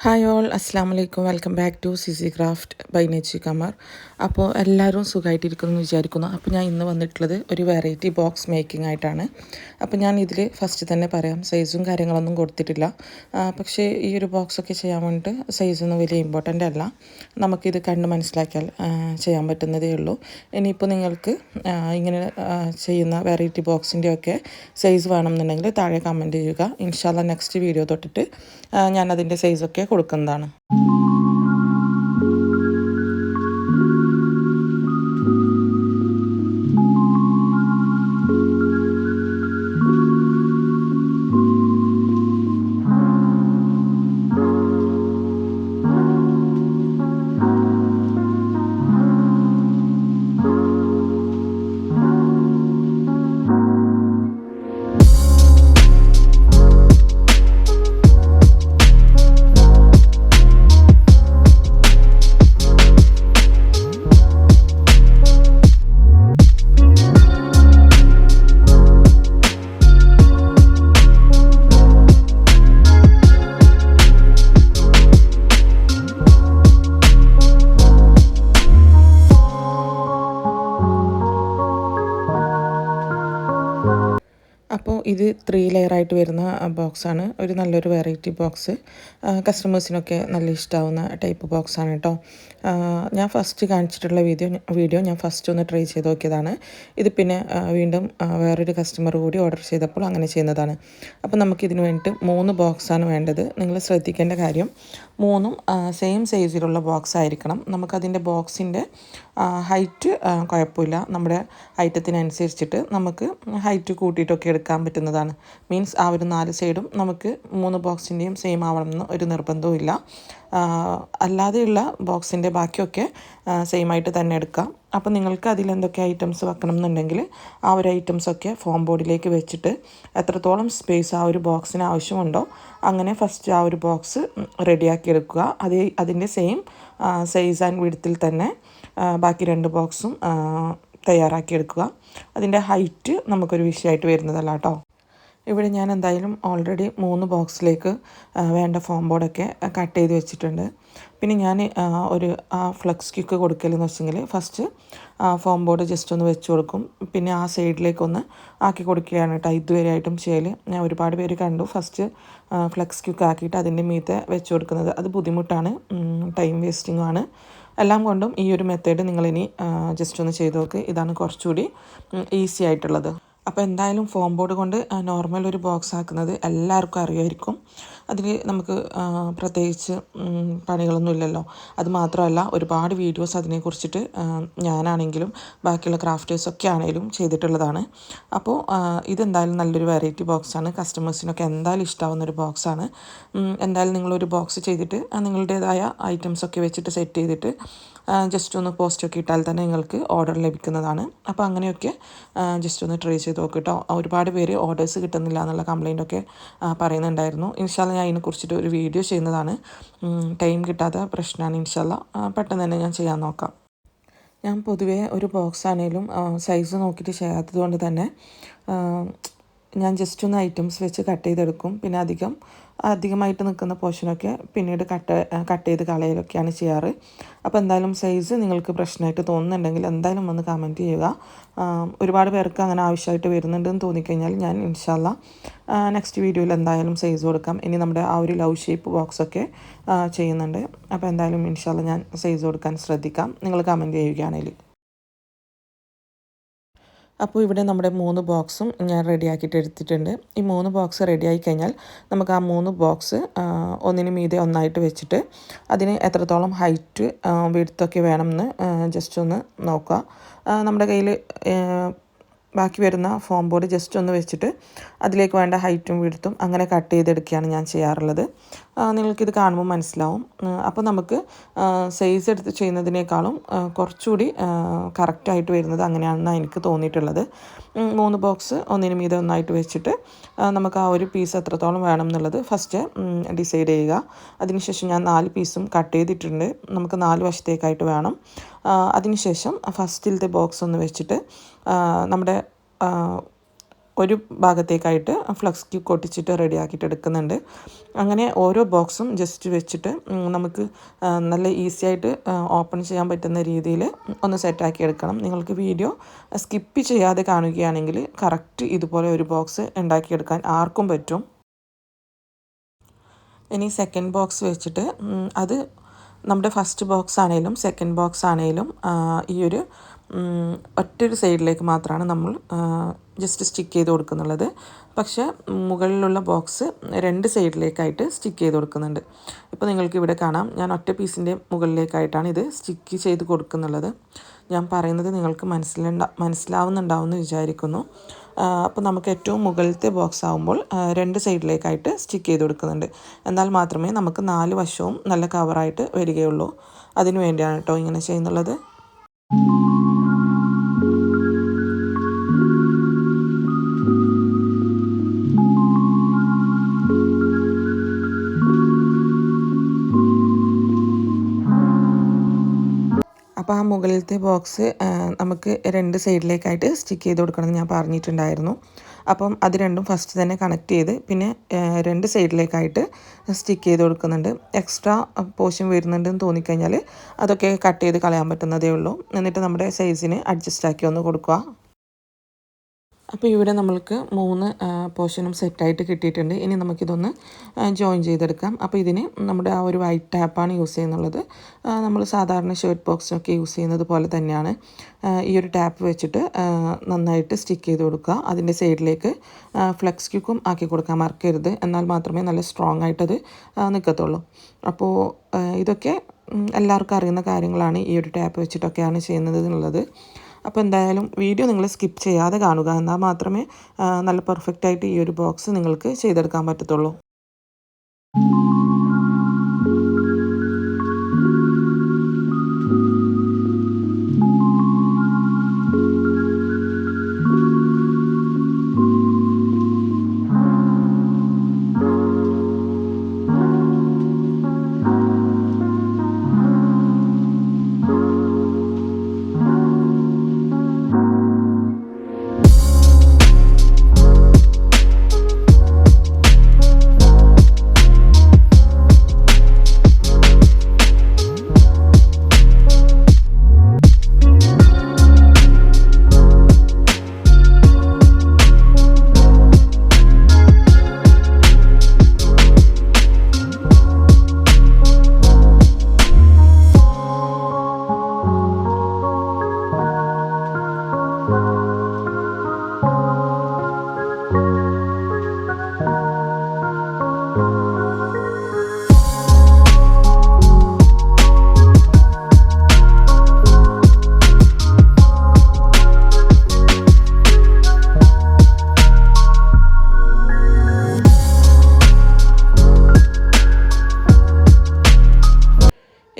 Hi all അസ്സാം വലൈക്കും welcome back to CC craft by നെച്ചി കമർ. അപ്പോൾ എല്ലാവരും സുഖമായിട്ടിരിക്കുന്നു എന്ന് വിചാരിക്കുന്നു. അപ്പോൾ ഞാൻ ഇന്ന് വന്നിട്ടുള്ളത് ഒരു വെറൈറ്റി ബോക്സ് മേക്കിംഗ് ആയിട്ടാണ്. അപ്പോൾ ഞാൻ ഇതിൽ ഫസ്റ്റ് തന്നെ പറയാം, സൈസും കാര്യങ്ങളൊന്നും കൊടുത്തിട്ടില്ല. പക്ഷേ ഈ ഒരു ബോക്സൊക്കെ ചെയ്യാൻ വേണ്ടിയിട്ട് സൈസൊന്നും വലിയ ഇമ്പോർട്ടൻ്റ് അല്ല. നമുക്കിത് കണ്ട് മനസ്സിലാക്കിയാൽ ചെയ്യാൻ പറ്റുന്നതേ ഉള്ളൂ. ഇനിയിപ്പോൾ നിങ്ങൾക്ക് ഇങ്ങനെ ചെയ്യുന്ന വെറൈറ്റി ബോക്സിൻ്റെയൊക്കെ സൈസ് വേണമെന്നുണ്ടെങ്കിൽ താഴെ കമൻറ്റ് ചെയ്യുക. ഇൻഷാല്ല നെക്സ്റ്റ് വീഡിയോ തൊട്ടിട്ട് ഞാൻ അതിൻ്റെ സൈസൊക്കെ കൊടുക്കുന്നതാണ്. അപ്പോൾ ഇത് 3 ലെയറായിട്ട് വരുന്ന ബോക്സാണ്. ഒരു നല്ലൊരു വെറൈറ്റി ബോക്സ്, കസ്റ്റമേഴ്സിനൊക്കെ നല്ല ഇഷ്ടമാവുന്ന ടൈപ്പ് ബോക്സാണ് കേട്ടോ. ഞാൻ ഫസ്റ്റ് കാണിച്ചിട്ടുള്ള വീഡിയോ ഞാൻ ഫസ്റ്റ് ഒന്ന് ട്രൈ ചെയ്ത് നോക്കിയതാണ്. ഇത് പിന്നെ വീണ്ടും വേറൊരു കസ്റ്റമർ കൂടി ഓർഡർ ചെയ്തപ്പോൾ അങ്ങനെ ചെയ്യുന്നതാണ്. അപ്പോൾ നമുക്കിതിന് വേണ്ടിയിട്ട് 3 ബോക്സാണ് വേണ്ടത്. നിങ്ങൾ ശ്രദ്ധിക്കേണ്ട കാര്യം, 3ഉം സെയിം സൈസിലുള്ള ബോക്സ് ആയിരിക്കണം. നമുക്കതിൻ്റെ ബോക്സിൻ്റെ ഹൈറ്റ് കുഴപ്പമില്ല, നമ്മുടെ ഐറ്റത്തിനനുസരിച്ചിട്ട് നമുക്ക് ഹൈറ്റ് കൂട്ടിയിട്ടൊക്കെ എടുക്കാൻ പറ്റുന്നതാണ്. മീൻസ് ആ ഒരു 4 സൈഡും നമുക്ക് 3 ബോക്സിൻ്റെയും സെയിം ആവണമെന്ന് ഒരു നിർബന്ധവും ഇല്ല. അല്ലാതെയുള്ള ബോക്സിൻ്റെ ബാക്കിയൊക്കെ സെയിം ആയിട്ട് തന്നെ എടുക്കാം. അപ്പോൾ നിങ്ങൾക്ക് അതിലെന്തൊക്കെ ഐറ്റംസ് വെക്കണം എന്നുണ്ടെങ്കിൽ ആ ഒരു ഐറ്റംസൊക്കെ ഫോം ബോർഡിലേക്ക് വെച്ചിട്ട് എത്രത്തോളം സ്പേസ് ആ ഒരു ബോക്സിന് ആവശ്യമുണ്ടോ അങ്ങനെ ഫസ്റ്റ് ആ ഒരു ബോക്സ് റെഡിയാക്കി എടുക്കുക. അതിൻ്റെ സെയിം സൈസ് ആൻഡ് വിഡ്ത്തിൽ തന്നെ ബാക്കി 2 ബോക്സും തയ്യാറാക്കി എടുക്കുക. അതിൻ്റെ ഹൈറ്റ് നമുക്കൊരു വിഷയമായിട്ട് വരുന്നതല്ല കേട്ടോ. ഇവിടെ ഞാൻ എന്തായാലും ഓൾറെഡി 3 ബോക്സിലേക്ക് വേണ്ട ഫോം ബോർഡൊക്കെ കട്ട് ചെയ്ത് വെച്ചിട്ടുണ്ട്. പിന്നെ ഞാൻ ഒരു ഫ്ലെക്സ് ക്യൂക്ക് കൊടുക്കലെന്ന് വെച്ചെങ്കിൽ ഫസ്റ്റ് ഫോം ബോർഡ് ജസ്റ്റ് ഒന്ന് വെച്ച് കൊടുക്കും. പിന്നെ ആ സൈഡിലേക്കൊന്ന് ആക്കി കൊടുക്കുകയാണ് കേട്ടോ ഇതുവരെയായിട്ടും ചെയ്യൽ. ഞാൻ ഒരുപാട് പേര് കണ്ടു ഫസ്റ്റ് ഫ്ലെക്സ് ക്യൂക്ക് ആക്കിയിട്ട് അതിൻ്റെ മീതെ വെച്ച് കൊടുക്കുന്നത്. അത് ബുദ്ധിമുട്ടാണ്, ടൈം വേസ്റ്റിങ്ങുമാണ്. എല്ലാം കൊണ്ടും ഈ ഒരു മെത്തേഡ് നിങ്ങളിനി ജസ്റ്റ് ഒന്ന് ചെയ്ത് നോക്ക്. ഇതാണ് കുറച്ചുകൂടി ഈസി ആയിട്ടുള്ളത്. അപ്പോൾ എന്തായാലും ഫോം ബോർഡ് കൊണ്ട് നോർമൽ ഒരു ബോക്സ് ആക്കുന്നത് എല്ലാവർക്കും അറിയായിരിക്കും. അതിൽ നമുക്ക് പ്രത്യേകിച്ച് പണികളൊന്നും ഇല്ലല്ലോ. അത് മാത്രമല്ല ഒരുപാട് വീഡിയോസ് അതിനെക്കുറിച്ചിട്ട് ഞാനാണെങ്കിലും ബാക്കിയുള്ള ക്രാഫ്റ്റേഴ്സൊക്കെ ആണെങ്കിലും ചെയ്തിട്ടുള്ളതാണ്. അപ്പോൾ ഇതെന്തായാലും നല്ലൊരു വെറൈറ്റി ബോക്സാണ്, കസ്റ്റമേഴ്സിനൊക്കെ എന്തായാലും ഇഷ്ടമാവുന്നൊരു ബോക്സാണ്. എന്തായാലും നിങ്ങളൊരു ബോക്സ് ചെയ്തിട്ട് നിങ്ങളുടേതായ ഐറ്റംസൊക്കെ വെച്ചിട്ട് സെറ്റ് ചെയ്തിട്ട് ജസ്റ്റ് ഒന്ന് പോസ്റ്റൊക്കെ ഇട്ടാൽ തന്നെ നിങ്ങൾക്ക് ഓർഡർ ലഭിക്കുന്നതാണ്. അപ്പോൾ അങ്ങനെയൊക്കെ ജസ്റ്റ് ഒന്ന് ട്രൈ ചെയ്ത് നോക്ക് കേട്ടോ. ഒരുപാട് പേര് ഓർഡേഴ്സ് കിട്ടുന്നില്ല എന്നുള്ള കംപ്ലയിൻ്റൊക്കെ പറയുന്നുണ്ടായിരുന്നു. ഇൻഷാല്ല ഞാൻ അതിനെക്കുറിച്ചിട്ട് ഒരു വീഡിയോ ചെയ്യുന്നതാണ്. ടൈം കിട്ടാത്ത പ്രശ്നമാണ്. ഇൻഷാല്ല പെട്ടെന്ന് തന്നെ ഞാൻ ചെയ്യാൻ നോക്കാം. ഞാൻ പൊതുവേ ഒരു ബോക്സ് ആണെങ്കിലും സൈസ് നോക്കിയിട്ട് ചെയ്യാത്തത് കൊണ്ട് തന്നെ ഞാൻ ജസ്റ്റ് ഒന്ന് ഐറ്റംസ് വെച്ച് കട്ട് ചെയ്തെടുക്കും. പിന്നെ അധികമായിട്ട് നിൽക്കുന്ന പോർഷനൊക്കെ പിന്നീട് കട്ട് ചെയ്ത് കളയലൊക്കെയാണ് ചെയ്യാറ്. അപ്പോൾ എന്തായാലും സൈസ് നിങ്ങൾക്ക് പ്രശ്നമായിട്ട് തോന്നുന്നുണ്ടെങ്കിൽ എന്തായാലും ഒന്ന് കമൻറ്റ് ചെയ്യുക. ഒരുപാട് പേർക്ക് അങ്ങനെ ആവശ്യമായിട്ട് വരുന്നുണ്ടെന്ന് തോന്നിക്കഴിഞ്ഞാൽ ഞാൻ ഇൻഷാല്ല നെക്സ്റ്റ് വീഡിയോയിൽ എന്തായാലും സൈസ് കൊടുക്കാം. ഇനി നമ്മുടെ ആ ഒരു ലവ് ഷേപ്പ് ബോക്സൊക്കെ ചെയ്യുന്നുണ്ട്. അപ്പോൾ എന്തായാലും ഇൻഷാല്ല ഞാൻ സൈസ് കൊടുക്കാൻ ശ്രദ്ധിക്കാം, നിങ്ങൾ കമൻറ്റ് ചെയ്യുകയാണെങ്കിൽ. അപ്പോൾ ഇവിടെ നമ്മുടെ 3 ബോക്സും ഞാൻ റെഡിയാക്കിയിട്ട് എടുത്തിട്ടുണ്ട്. ഈ 3 ബോക്സ് റെഡിയായി കഴിഞ്ഞാൽ നമുക്ക് ആ 3 ബോക്സ് ഒന്നിന് മീതെ ഒന്നായിട്ട് വെച്ചിട്ട് അതിന് എത്രത്തോളം ഹൈറ്റ് വിഡ്ത്തൊക്കെ വേണമെന്ന് ജസ്റ്റ് ഒന്ന് നോക്കുക. നമ്മുടെ കയ്യിൽ ബാക്കി വരുന്ന ഫോം ബോർഡ് ജസ്റ്റ് ഒന്ന് വെച്ചിട്ട് അതിലേക്ക് വേണ്ട ഹൈറ്റും വിഡ്ത്തും അങ്ങനെ കട്ട് ചെയ്തെടുക്കുകയാണ് ഞാൻ ചെയ്യാറുള്ളത്. നിങ്ങൾക്കിത് കാണുമ്പോൾ മനസ്സിലാവും. അപ്പോൾ നമുക്ക് സൈസ് എടുത്ത് ചെയ്യുന്നതിനേക്കാളും കുറച്ചുകൂടി കറക്റ്റായിട്ട് വരുന്നത് അങ്ങനെയാണെന്നാണ് എനിക്ക് തോന്നിയിട്ടുള്ളത്. 3 ബോക്സ് ഒന്നിന് മീതെ ഒന്നായിട്ട് വെച്ചിട്ട് നമുക്ക് ആ ഒരു പീസ് എത്രത്തോളം വേണം എന്നുള്ളത് ഫസ്റ്റ് ഡിസൈഡ് ചെയ്യുക. അതിനുശേഷം ഞാൻ 4 പീസും കട്ട് ചെയ്തിട്ടുണ്ട്. നമുക്ക് 4 വശത്തേക്കായിട്ട് വേണം. അതിനുശേഷം ഫസ്റ്റിലത്തെ ബോക്സ് ഒന്ന് വെച്ചിട്ട് നമ്മുടെ ഒരു ഭാഗത്തേക്കായിട്ട് ഫ്ലക്സ് ക്യൂക്ക് ഒട്ടിച്ചിട്ട് റെഡിയാക്കിയിട്ട് എടുക്കുന്നുണ്ട്. അങ്ങനെ ഓരോ ബോക്സും ജസ്റ്റ് വെച്ചിട്ട് നമുക്ക് നല്ല ഈസി ആയിട്ട് ഓപ്പൺ ചെയ്യാൻ പറ്റുന്ന രീതിയിൽ ഒന്ന് സെറ്റാക്കി എടുക്കണം. നിങ്ങൾക്ക് വീഡിയോ സ്കിപ്പ് ചെയ്യാതെ കാണുകയാണെങ്കിൽ കറക്റ്റ് ഇതുപോലെ ഒരു ബോക്സ് ഉണ്ടാക്കിയെടുക്കാൻ ആർക്കും പറ്റും. ഇനി സെക്കൻഡ് ബോക്സ് വെച്ചിട്ട് അത് നമ്മുടെ ഫസ്റ്റ് ബോക്സ് ആണെങ്കിലും സെക്കൻഡ് ബോക്സ് ആണെങ്കിലും ഈ ഒരു ഒറ്റൊരു സൈഡിലേക്ക് മാത്രമാണ് നമ്മൾ ജസ്റ്റ് സ്റ്റിക്ക് ചെയ്ത് കൊടുക്കുന്നുള്ളത്. പക്ഷേ മുകളിലുള്ള ബോക്സ് രണ്ട് സൈഡിലേക്കായിട്ട് സ്റ്റിക്ക് ചെയ്ത് കൊടുക്കുന്നുണ്ട്. ഇപ്പോൾ നിങ്ങൾക്ക് ഇവിടെ കാണാം, ഞാൻ ഒറ്റ പീസിൻ്റെ മുകളിലേക്കായിട്ടാണ് ഇത് സ്റ്റിക്ക് ചെയ്ത് കൊടുക്കുന്നുള്ളത്. ഞാൻ പറയുന്നത് നിങ്ങൾക്ക് മനസ്സിലാവുന്നുണ്ടാവും എന്ന് വിചാരിക്കുന്നു. അപ്പോൾ നമുക്ക് ഏറ്റവും മുകളിലത്തെ ബോക്സ് ആകുമ്പോൾ രണ്ട് സൈഡിലേക്കായിട്ട് സ്റ്റിക്ക് ചെയ്ത് കൊടുക്കുന്നുണ്ട്. എന്നാൽ മാത്രമേ നമുക്ക് 4 വശവും നല്ല കവറായിട്ട് വരികയുള്ളൂ. അതിനു വേണ്ടിയാണ് കേട്ടോ ഇങ്ങനെ ചെയ്യുന്നുള്ളത്. അപ്പോൾ ആ മുകളിലത്തെ ബോക്സ് നമുക്ക് രണ്ട് സൈഡിലേക്കായിട്ട് സ്റ്റിക്ക് ചെയ്ത് കൊടുക്കണമെന്ന് ഞാൻ പറഞ്ഞിട്ടുണ്ടായിരുന്നു. അപ്പം അത് രണ്ടും ഫസ്റ്റ് തന്നെ കണക്ട് ചെയ്ത് പിന്നെ രണ്ട് സൈഡിലേക്കായിട്ട് സ്റ്റിക്ക് ചെയ്ത് കൊടുക്കുന്നുണ്ട്. എക്സ്ട്രാ പോർഷൻ വരുന്നുണ്ടെന്ന് തോന്നിക്കഴിഞ്ഞാൽ അതൊക്കെ കട്ട് ചെയ്ത് കളയാൻ പറ്റുന്നതേ ഉള്ളൂ. എന്നിട്ട് നമ്മുടെ സൈസിന് അഡ്ജസ്റ്റ് ആക്കി ഒന്ന് കൊടുക്കുക. അപ്പോൾ ഇവിടെ നമ്മൾക്ക് 3 പോർഷനും സെറ്റായിട്ട് കിട്ടിയിട്ടുണ്ട്. ഇനി നമുക്കിതൊന്ന് ജോയിൻ ചെയ്തെടുക്കാം. അപ്പോൾ ഇതിന് നമ്മുടെ ആ ഒരു വൈറ്റ് ടാപ്പാണ് യൂസ് ചെയ്യുന്നുള്ളത്. നമ്മൾ സാധാരണ ഷർട്ട് ബോക്സിനൊക്കെ യൂസ് ചെയ്യുന്നത് പോലെ തന്നെയാണ്. ഈ ഒരു ടാപ്പ് വെച്ചിട്ട് നന്നായിട്ട് സ്റ്റിക്ക് ചെയ്ത് കൊടുക്കുക. അതിൻ്റെ സൈഡിലേക്ക് ഫ്ലെക്സ് ക്യൂക്കും ആക്കി കൊടുക്കാൻ മറക്കരുത്. എന്നാൽ മാത്രമേ നല്ല സ്ട്രോങ് ആയിട്ടത് നിൽക്കത്തുള്ളൂ. അപ്പോൾ ഇതൊക്കെ എല്ലാവർക്കും അറിയുന്ന കാര്യങ്ങളാണ്. ഈ ഒരു ടാപ്പ് വെച്ചിട്ടൊക്കെയാണ് ചെയ്യുന്നത് എന്നുള്ളത്. അപ്പോൾ എന്തായാലും വീഡിയോ നിങ്ങൾ സ്കിപ്പ് ചെയ്യാതെ കാണുക. എന്നാൽ മാത്രമേ നല്ല പെർഫെക്റ്റായിട്ട് ഈ ഒരു ബോക്സ് നിങ്ങൾക്ക് ചെയ്തെടുക്കാൻ പറ്റത്തുള്ളൂ.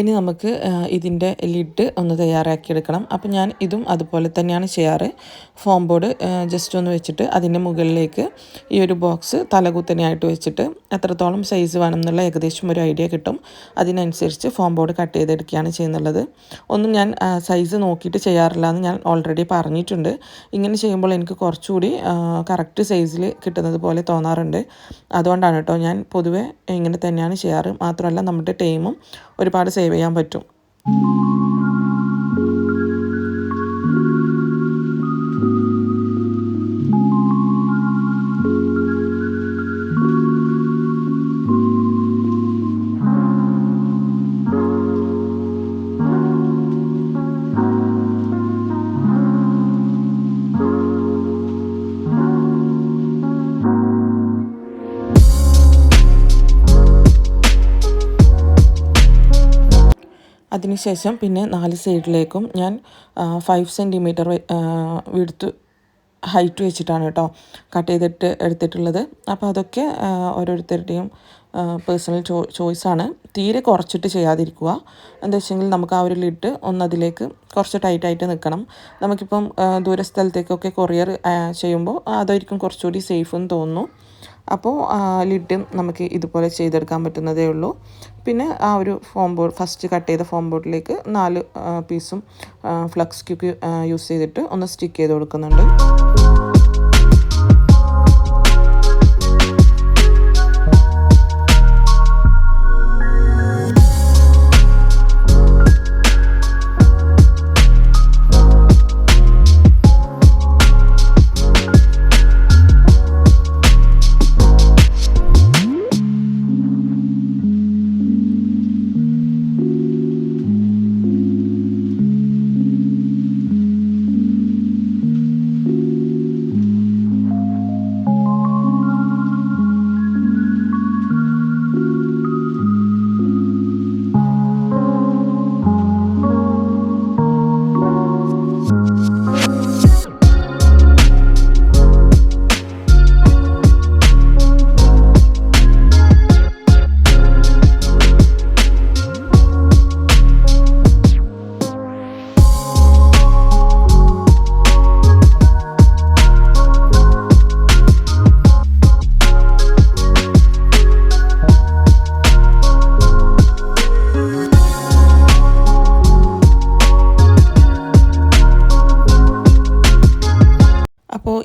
ഇനി നമുക്ക് ഇതിൻ്റെ ലിഡ് ഒന്ന് തയ്യാറാക്കിയെടുക്കണം. അപ്പോൾ ഞാൻ ഇതും അതുപോലെ തന്നെയാണ് ചെയ്യാറ്. ഫോം ബോർഡ് ജസ്റ്റ് ഒന്ന് വെച്ചിട്ട് അതിൻ്റെ മുകളിലേക്ക് ഈ ഒരു ബോക്സ് തലകുത്തനെയായിട്ട് വെച്ചിട്ട് എത്രത്തോളം സൈസ് വേണം എന്നുള്ള ഏകദേശം ഒരു ഐഡിയ കിട്ടും. അതിനനുസരിച്ച് ഫോം ബോർഡ് കട്ട് ചെയ്തെടുക്കുകയാണ് ചെയ്യുന്നുള്ളത്. ഒന്നും ഞാൻ സൈസ് നോക്കിയിട്ട് ചെയ്യാറില്ല എന്ന് ഞാൻ ഓൾറെഡി പറഞ്ഞിട്ടുണ്ട്. ഇങ്ങനെ ചെയ്യുമ്പോൾ എനിക്ക് കുറച്ചുകൂടി കറക്റ്റ് സൈസിൽ കിട്ടുന്നത് പോലെ തോന്നാറുണ്ട്. അതുകൊണ്ടാണ് കേട്ടോ ഞാൻ പൊതുവെ ഇങ്ങനെ തന്നെയാണ് ചെയ്യാറ്. മാത്രമല്ല നമ്മുടെ ടൈമും ഒരുപാട് സേവ് ചെയ്യാൻ പറ്റും. അതിനുശേഷം പിന്നെ 4 സൈഡിലേക്കും ഞാൻ 5 സെൻറ്റിമീറ്റർ വിഡ്ത്ത് ഹൈറ്റ് വെച്ചിട്ടാണ് കേട്ടോ കട്ട് ചെയ്തിട്ട് എടുത്തിട്ടുള്ളത്. അപ്പോൾ അതൊക്കെ ഓരോരുത്തരുടെയും പേഴ്സണൽ ചോയ്സാണ്. തീരെ കുറച്ചിട്ട് ചെയ്യാതിരിക്കുക. എന്താ വെച്ചെങ്കിൽ നമുക്ക് ആ ഒരു ലിഡ് ഒന്നതിലേക്ക് കുറച്ച് ടൈറ്റായിട്ട് നിൽക്കണം. നമുക്കിപ്പം ദൂരസ്ഥലത്തേക്കൊക്കെ കൊറിയർ ചെയ്യുമ്പോൾ അതായിരിക്കും കുറച്ചുകൂടി സേഫ് എന്ന് തോന്നുന്നു. അപ്പോൾ ലിഡും നമുക്ക് ഇതുപോലെ ചെയ്തെടുക്കാൻ പറ്റുന്നതേ ഉള്ളൂ. പിന്നെ ആ ഒരു ഫോം ബോർഡ് ഫസ്റ്റ് കട്ട് ചെയ്ത ഫോം ബോർഡിലേക്ക് 4 പീസും ഫ്ലക്സ് ക്യൂക്ക് യൂസ് ചെയ്തിട്ട് ഒന്ന് സ്റ്റിക്ക് ചെയ്ത് കൊടുക്കുന്നുണ്ട്.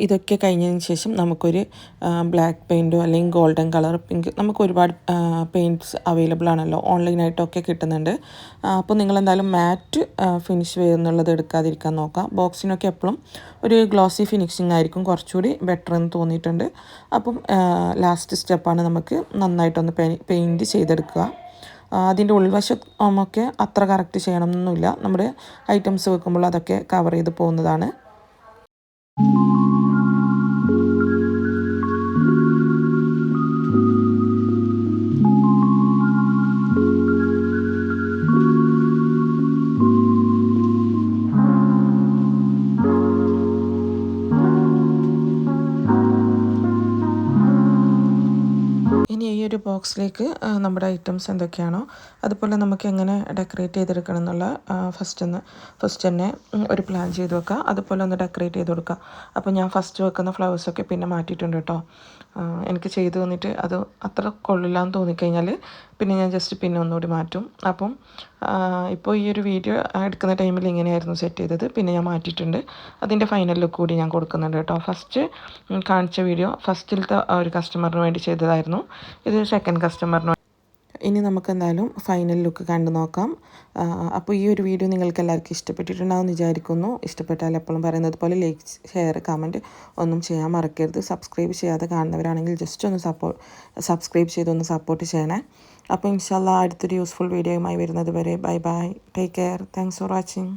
ഇതൊക്കെ കഴിഞ്ഞതിന് ശേഷം നമുക്കൊരു ബ്ലാക്ക് പെയിൻറ്റോ അല്ലെങ്കിൽ ഗോൾഡൻ കളർ പിങ്ക് നമുക്ക് ഒരുപാട് പെയിൻറ്റ്സ് അവൈലബിൾ ആണല്ലോ, ഓൺലൈനായിട്ടൊക്കെ കിട്ടുന്നുണ്ട്. അപ്പോൾ നിങ്ങളെന്തായാലും മാറ്റ് ഫിനിഷ് വരുന്നുള്ളത് എടുക്കാതിരിക്കാൻ നോക്കാം. ബോക്സിനൊക്കെ എപ്പോഴും ഒരു ഗ്ലോസി ഫിനിഷിംഗ് ആയിരിക്കും കുറച്ചുകൂടി ബെറ്റർ എന്ന് തോന്നിയിട്ടുണ്ട്. അപ്പം ലാസ്റ്റ് സ്റ്റെപ്പാണ് നമുക്ക് നന്നായിട്ടൊന്ന് പെയിൻറ്റ് ചെയ്തെടുക്കുക. അതിൻ്റെ ഉൾവശം ഒക്കെ അത്ര കറക്റ്റ് ചെയ്യണമെന്നൊന്നുമില്ല, നമ്മുടെ ഐറ്റംസ് വെക്കുമ്പോൾ അതൊക്കെ കവർ ചെയ്ത് പോകുന്നതാണ്. ഇനി ഈ ഒരു ബോക്സിലേക്ക് നമ്മുടെ ഐറ്റംസ് എന്തൊക്കെയാണോ അതുപോലെ നമുക്ക് എങ്ങനെ ഡെക്കറേറ്റ് ചെയ്തെടുക്കണം എന്നുള്ള ഫസ്റ്റ് തന്നെ ഒരു പ്ലാൻ ചെയ്ത് വെക്കുക. അതുപോലെ ഒന്ന് ഡെക്കറേറ്റ് ചെയ്ത് കൊടുക്കുക. അപ്പോൾ ഞാൻ ഫസ്റ്റ് വെക്കുന്ന ഫ്ലവേഴ്സൊക്കെ പിന്നെ മാറ്റിയിട്ടുണ്ട് കേട്ടോ. എനിക്ക് ചെയ്ത് തന്നിട്ട് അത് അത്ര കൊള്ളില്ല എന്ന് തോന്നിക്കഴിഞ്ഞാൽ പിന്നെ ഞാൻ ജസ്റ്റ് പിന്നെ ഒന്നുകൂടി മാറ്റും. അപ്പം ഇപ്പോൾ ഈ ഒരു വീഡിയോ എടുക്കുന്ന ടൈമിൽ ഇങ്ങനെയായിരുന്നു സെറ്റ് ചെയ്തത്, പിന്നെ ഞാൻ മാറ്റിയിട്ടുണ്ട്. അതിൻ്റെ ഫൈനൽ ലുക്ക് കൂടി ഞാൻ കൊടുക്കുന്നുണ്ട് കേട്ടോ. ഫസ്റ്റ് കാണിച്ച വീഡിയോ ഫസ്റ്റിലത്തെ ഒരു കസ്റ്റമറിന് വേണ്ടി ചെയ്തതായിരുന്നു, ഇത് സെക്കൻഡ് കസ്റ്റമറിന്. ഇനി നമുക്ക് എന്തായാലും ഫൈനൽ ലുക്ക് കണ്ടു നോക്കാം. അപ്പോൾ ഈ ഒരു വീഡിയോ നിങ്ങൾക്ക് എല്ലാവർക്കും ഇഷ്ടപ്പെട്ടിട്ടുണ്ടാവും വിചാരിക്കുന്നു. ഇഷ്ടപ്പെട്ടാൽ എപ്പോഴും പറയുന്നത് പോലെ ലൈക്ക്, ഷെയർ, കമൻറ്റ് ഒന്നും ചെയ്യാൻ മറക്കരുത്. സബ്സ്ക്രൈബ് ചെയ്യാതെ കാണുന്നവരാണെങ്കിൽ ജസ്റ്റ് ഒന്ന് സബ്സ്ക്രൈബ് ചെയ്തൊന്ന് സപ്പോർട്ട് ചെയ്യണേ. അപ്പോൾ ഇൻഷാല്ലാ അടുത്തൊരു യൂസ്ഫുൾ വീഡിയോയുമായി വരുന്നത് വരെ bye bye, take care, thanks for watching.